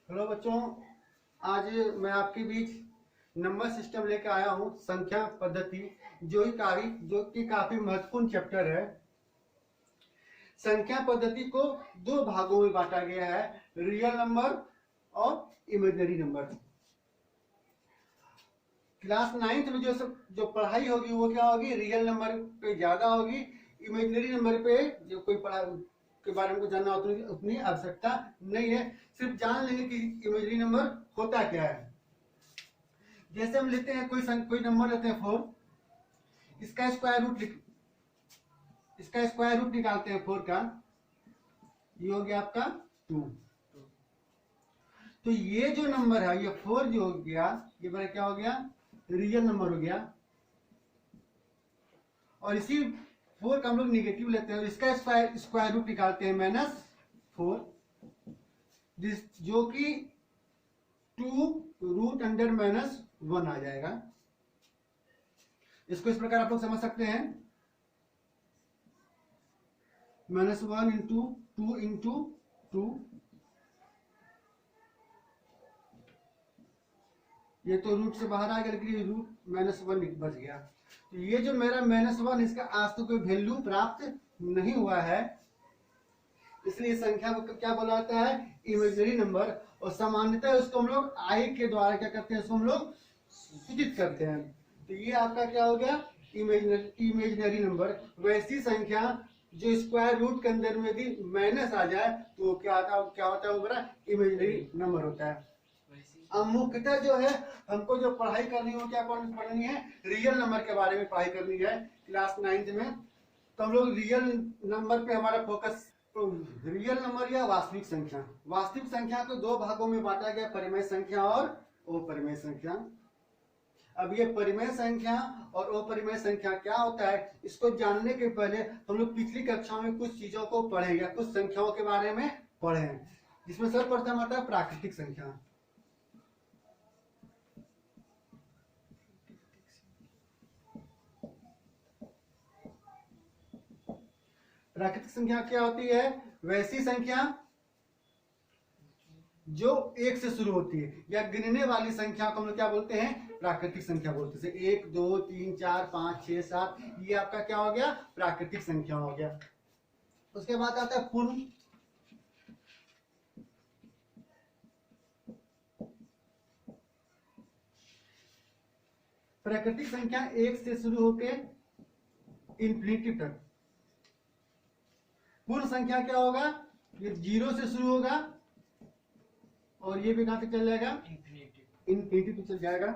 Hello बच्चों, आज मैं आपके बीच नंबर सिस्टम लेकर आया हूँ। संख्या पद्धति जो कि काफी महत्वपूर्ण चैप्टर है। संख्या पद्धति को दो भागों में बांटा गया है, रियल नंबर और इमेजिनरी नंबर। क्लास 9th में जो पढ़ाई होगी वो क्या होगी, रियल नंबर पे ज्यादा होगी। इमेजिनरी नंबर पे जो कोई पढ़ा के बारे में जानना उतनी आवश्यकता नहीं है। सिर्फ जान लेंगे कि इमेजिनरी नंबर होता क्या है। जैसे हम लेते हैं कोई नंबर लेते हैं 4, इसका स्क्वायर रूट निकालते हैं 4 का, ये हो गया आपका 2। तो ये जो नंबर है, ये 4 जो हो गया, ये मेरा क्या हो गया, रियल नंबर हो गया। और इसी 4 का हम लोग निगेटिव लेते हैं और इसका स्क्वायर रूट निकालते हैं -4, जो कि 2 रूट अंडर -1 आ जाएगा। इसको इस प्रकार आप लोग समझ सकते हैं, -1 इंटू 2 इंटू 2। ये तो रूट से बाहर आ गया, लेकिन रूट -1 बच गया। तो ये जो मेरा -1, इसका आज तो कोई वैल्यू प्राप्त नहीं हुआ है, इसलिए संख्या को क्या बोला जाता है, इमेजिनरी नंबर। और सामान्यतः उसको हम लोग आई के द्वारा क्या करते हैं, इसको हम लोग सूचित करते हैं। तो ये आपका क्या हो गया, इमेजिनरी नंबर। वैसी संख्या जो स्क्वायर रूट के अंदर में भी माइनस आ जाए तो क्या होता है वो बड़ा इमेजिनरी नंबर होता है। अब मुख्यतः जो है हमको जो पढ़ाई करनी हो, क्या पढ़नी है, रियल नंबर के बारे में पढ़ाई करनी है क्लास 9th में। तो हम लोग रियल नंबर पे हमारा फोकस, रियल नंबर या वास्तविक संख्या। वास्तविक संख्या को दो भागों में बांटा गया, परिमेय संख्या और अपरिमेय संख्या। अब ये परिमेय संख्या और अपरिमेय संख्या क्या होता है, इसको जानने के पहले हम लोग पिछली कक्षा में कुछ चीजों को पढ़े या कुछ संख्याओं के बारे में पढ़े हैं, जिसमें सर्वप्रथम आता है प्राकृतिक संख्या। प्राकृतिक संख्या क्या होती है, वैसी संख्या जो 1 से शुरू होती है, या गिनने वाली संख्या को हम लोग क्या बोलते हैं, प्राकृतिक संख्या बोलते हैं। जैसे 1 2 3 4 5 6 7, ये आपका क्या हो गया, प्राकृतिक संख्या हो गया। उसके बाद आता है पूर्ण। प्राकृतिक संख्या 1 से शुरू होकर इंफिनिटी तक। पूर्ण संख्या क्या होगा, ये 0 से शुरू होगा और ये भी कहां तक चल जाएगा, इंफिनिटी तक चल जाएगा।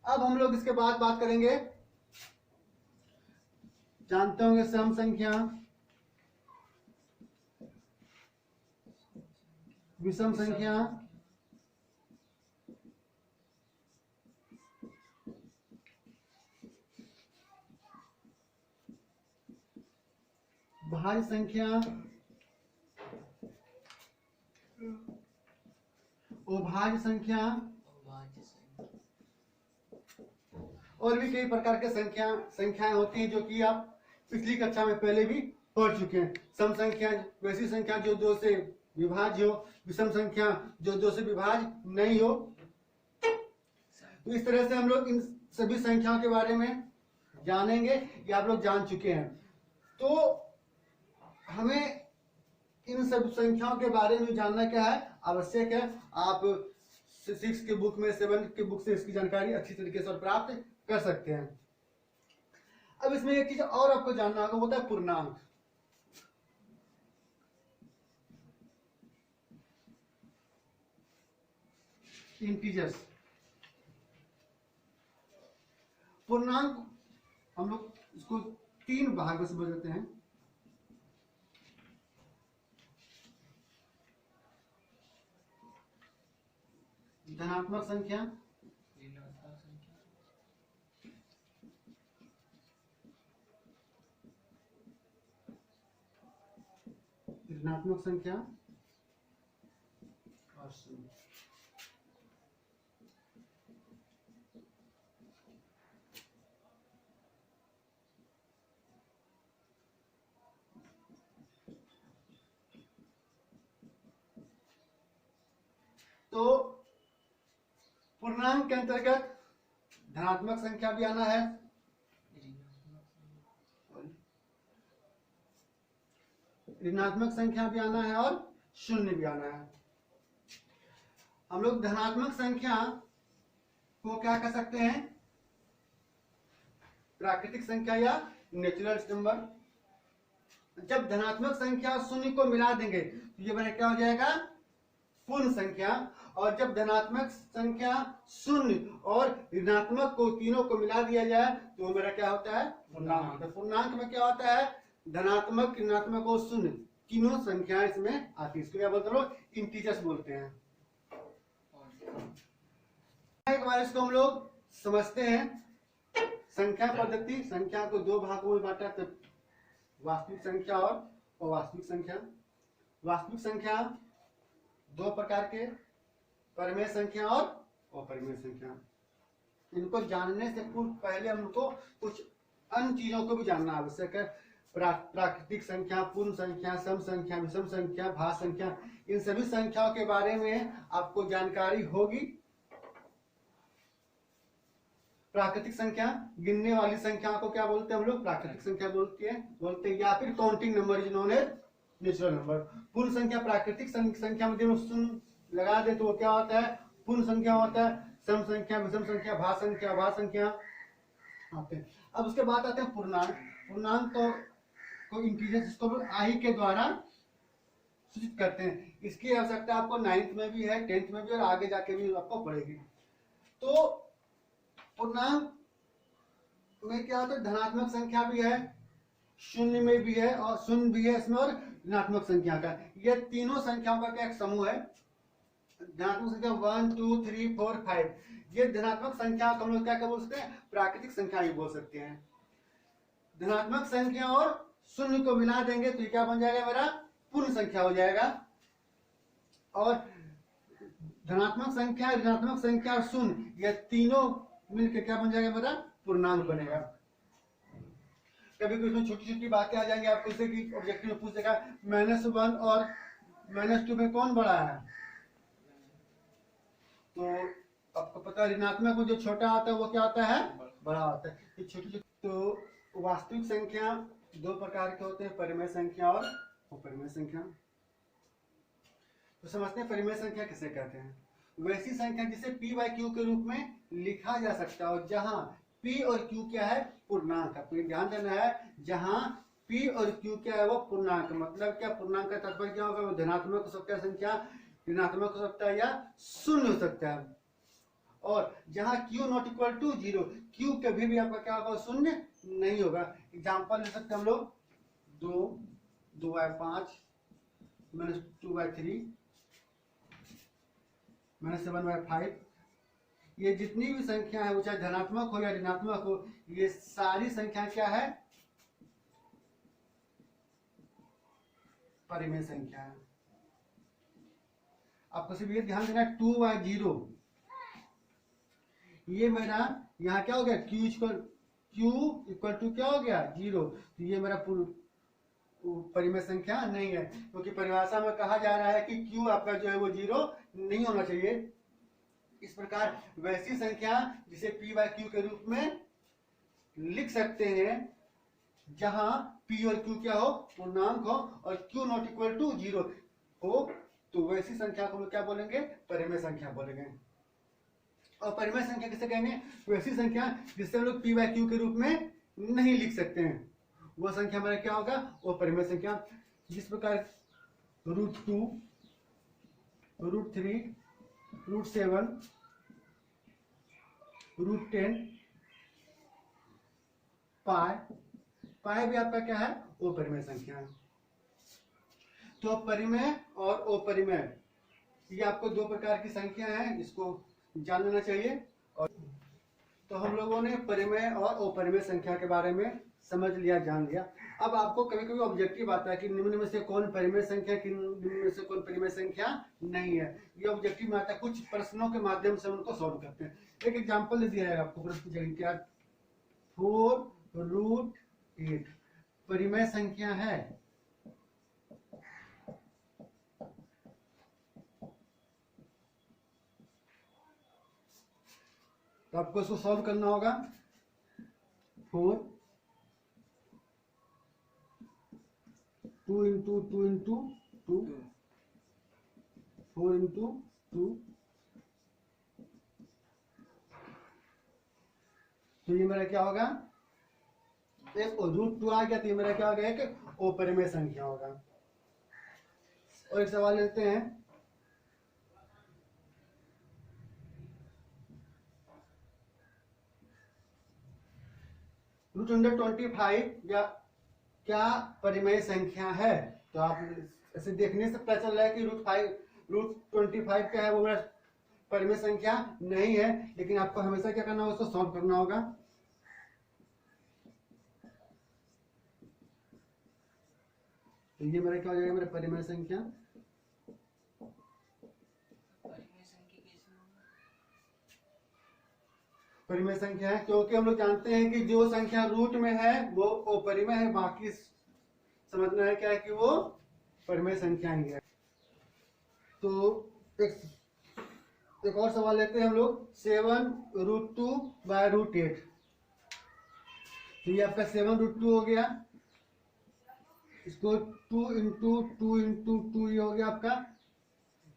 अब हम लोग इसके बाद बात करेंगे, जानते होंगे सम संख्या, विषम संख्या, भाज्य संख्या, अभाज्य संख्या, और भी कई प्रकार के संख्याएं होती हैं जो कि आप पिछली कक्षा में पहले भी पढ़ चुके हैं। सम संख्या वैसी संख्या जो 2 से विभाज्य हो, विषम संख्या जो 2 से विभाज्य नहीं हो। तो इस तरह से हम लोग इन सभी संख्याओं के बारे में जानेंगे, या आप लोग जान चुके हैं। तो हमें इन सब संख्याओं के बारे में जानना क्या है, आवश्यक है। आप 6 के बुक में, 7 के बुक से इसकी जानकारी अच्छी तरीके से प्राप्त कर सकते हैं। अब इसमें एक चीज और आपको जानना होगा, होता है पूर्णांक। इंटीजर्स। पूर्णांक हम लोग इसको 3 भाग में समझ लेते हैं। धनात्मक संख्या, ऋणात्मक संख्या और शून्य। तो पूर्णांक के अंतर्गत धनात्मक संख्या भी आना है, ऋणात्मक संख्या भी आना है और शून्य भी आना है। हम लोग धनात्मक संख्या को क्या कह सकते हैं, प्राकृतिक संख्या या नेचुरल नंबर। जब धनात्मक संख्या शून्य को मिला देंगे तो ये मेरा क्या हो जाएगा, पूर्ण संख्या। और जब धनात्मक संख्या शून्य और ऋणात्मक को तीनों को मिला दिया जाए तो मेरा क्या होता है, पूर्णांक। तो पूर्णांक में क्या होता है, धनात्मक, ऋणात्मक और शून्य तीनों संख्याएं इसमें आती है। इसको क्या बोलते हैं लोग, इंटीजर्स बोलते हैं। एक बार इसको हम लोग समझते हैं। संख्या पद्धति, संख्या को दो भागों में बांटा, तो वास्तविक संख्या और अवास्तविक संख्या। वास्तविक संख्या दो प्रकार के, परिमेय संख्या और अपरिमेय संख्या। इनको जानने से पहले हमको कुछ अन्य चीजों को भी जानना आवश्यक है। प्राकृतिक संख्या, पूर्ण संख्या, सम संख्या, विषम संख्या, भाज्य संख्या, इन सभी संख्याओं के बारे में आपको जानकारी होगी। प्राकृतिक संख्या, गिनने वाली संख्या को क्या बोलते हैं हम लोग, प्राकृतिक संख्या बोलते हैं, या फिर काउंटिंग नंबर जिन्होंने नेचुरल नंबर। पूर्ण संख्या, प्राकृतिक संख्या में जब शून्य लगा दे तो वो क्या होता है, पूर्ण संख्या होता है। सम संख्या, विषम संख्या, भाज्य संख्या, अभाज्य संख्या आते हैं। अब उसके बाद आते हैं पूर्णांक। पूर्णांक को इंटीजर, जिसको हम आई के द्वारा सूचित करते हैं। इसकी आवश्यकता आपको 9th में भी है, 10th में भी, और आगे जाके भी आपको पड़ेगी। तो पूर्णांक में क्या होता है, धनात्मक संख्या भी है, शून्य में भी है और शून्य भी है इसमें, और ऋणात्मक संख्या का। ये तीनों संख्याओं का क्या एक समूह है। धनात्मक संख्या 1 2 3 4 5, ये धनात्मक संख्या को हम लोग क्या बोल सकते हैं, प्राकृतिक संख्या भी बोल सकते हैं। धनात्मक संख्या और शून्य को मिला देंगे तो ये क्या बन जाएगा, मेरा पूर्ण संख्या हो जाएगा। और धनात्मक संख्या, ऋणात्मक संख्या और शून्य, ये तीनों मिलकर क्या बन जाएगा, मेरा पूर्णांक बनेगा। कभी कभी इसमें छोटी छोटी बातें आ जाएंगी आपको, जैसे कि ऑब्जेक्टिव में पूछ देगा -1 और -2 में कौन बड़ा है। तो आपको पता है ऋणात्मक में जो छोटा आता है वो क्या होता है, बड़ा होता है। ये छोटी छोटी। तो वास्तविक संख्या दो प्रकार के होते हैं, परिमेय संख्या और अपरिमेय संख्या। तो समझते हैं परिमेय संख्या किसे कहते हैं। वैसी संख्या जिसे p/q के रूप में लिखा जा सकता है, और जहां p और q क्या है, पूर्णांक है। ध्यान देना है, जहां p और q क्या है, वो पूर्णांक। मतलब क्या, पूर्णांक का तात्पर्य क्या होगा, वो धनात्मक हो सकता है संख्या, ऋणात्मक हो सकता है, या शून्य हो सकता है। और जहां q not equal to 0, q कभी भी आपका क्या होगा, शून्य नहीं होगा। एग्जाम्पल ले सकते हैं हम लोग, 2/5 -2/3 -7/5। ये जितनी भी संख्या है, वो चाहे धनात्मक हो या ऋणात्मक हो, ये सारी संख्या क्या है, परिमेय संख्या है। आपको सिर्फ ये ध्यान देना, 2/0 ये मेरा यहाँ क्या हो गया, q इक्वल टू क्या हो गया, 0। तो ये मेरा परिमेय संख्या नहीं है, क्योंकि परिभाषा में कहा जा रहा है कि q आपका जो है वो 0 नहीं होना चाहिए। इस प्रकार वैसी संख्या जिसे p/q के रूप में लिख सकते हैं, जहां p और q क्या हो, पूर्णांक हो, और q नॉट इक्वल टू 0 हो, तो वैसी संख्या को हम क्या बोलेंगे, परिमेय संख्या बोलेंगे। और परिमेय संख्या किसे कहेंगे, वैसी संख्या जिसे हम लोग p/q के रूप में नहीं लिख सकते हैं, वो संख्या हमारा क्या होगा, वो परिमेय संख्या। जिस प्रकार √2, √3, √7, √10, पाई भी आपका क्या है, वो परिमेय संख्या है। तो परिमेय और अपरिमेय, ये आपको दो प्रकार की संख्या है, इसको जान लेना चाहिए। और तो हम लोगों ने परिमेय और अपरिमेय संख्या के बारे में समझ लिया, जान लिया। अब आपको कभी कभी ऑब्जेक्टिव आता है कि निम्न में से कौन परिमेय संख्या, निम्न में से कौन परिमेय संख्या नहीं है। ये ऑब्जेक्टिव में आता है, कुछ प्रश्नों के माध्यम से उनको सॉल्व करते हैं। एक एग्जांपल दे दिया है आपको, प्रश्न पूछेंगे क्या, 4√8 परिमेय संख्या है। तो आपको इसको सॉल्व करना होगा। 4 2 इंटू 2 इंटू 2 4 इंटू 2, तो ये मेरा क्या होगा, एक √2 आ गया, तो ये मेरा क्या हो गया, कि अपरिमेय संख्या होगा। और एक सवाल लेते हैं, √125 या क्या परिमेय संख्या है। तो आप ऐसे देखने से पता चल रहा है कि √25 क्या है, वो मेरा परिमेय संख्या नहीं है, लेकिन आपको हमेशा क्या करना होगा, उसको सॉल्व करना होगा। तो ये मेरा क्या हो जाएगा, मेरा परिमेय संख्या। परिमेय संख्या है क्योंकि हम लोग जानते हैं कि जो संख्या रूट में है वो अपरिमेय है, बाकी समझना है क्या है कि वो परिमेय संख्या ही है। तो एक और सवाल लेते हैं हम लोग, 7√2/√8। तो ये आपका 7√2 हो गया, इसको 2 इंटू 2 इंटू 2 ये हो गया आपका,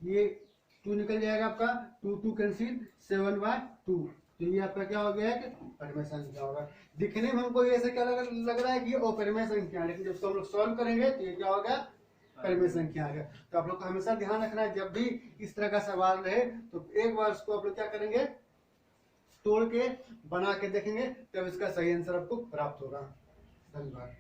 ये 2 निकल जाएगा आपका, 2 कैंसिल, 7/2। तो ये आपका क्या हो गया है, परिमेय संख्या होगा। दिखने में हमको ऐसे क्या लग रहा है कि ये अपरिमेय संख्या है, लेकिन जब हम लोग सॉल्व करेंगे तो ये क्या होगा, परिमेय संख्या आ गया। तो आप लोग को हमेशा ध्यान रखना है, जब भी इस तरह का सवाल रहे तो एक बार उसको आप लोग क्या करेंगे, तोड़ के बना के देखेंगे, तब इसका सही आंसर आपको प्राप्त होगा। धन्यवाद।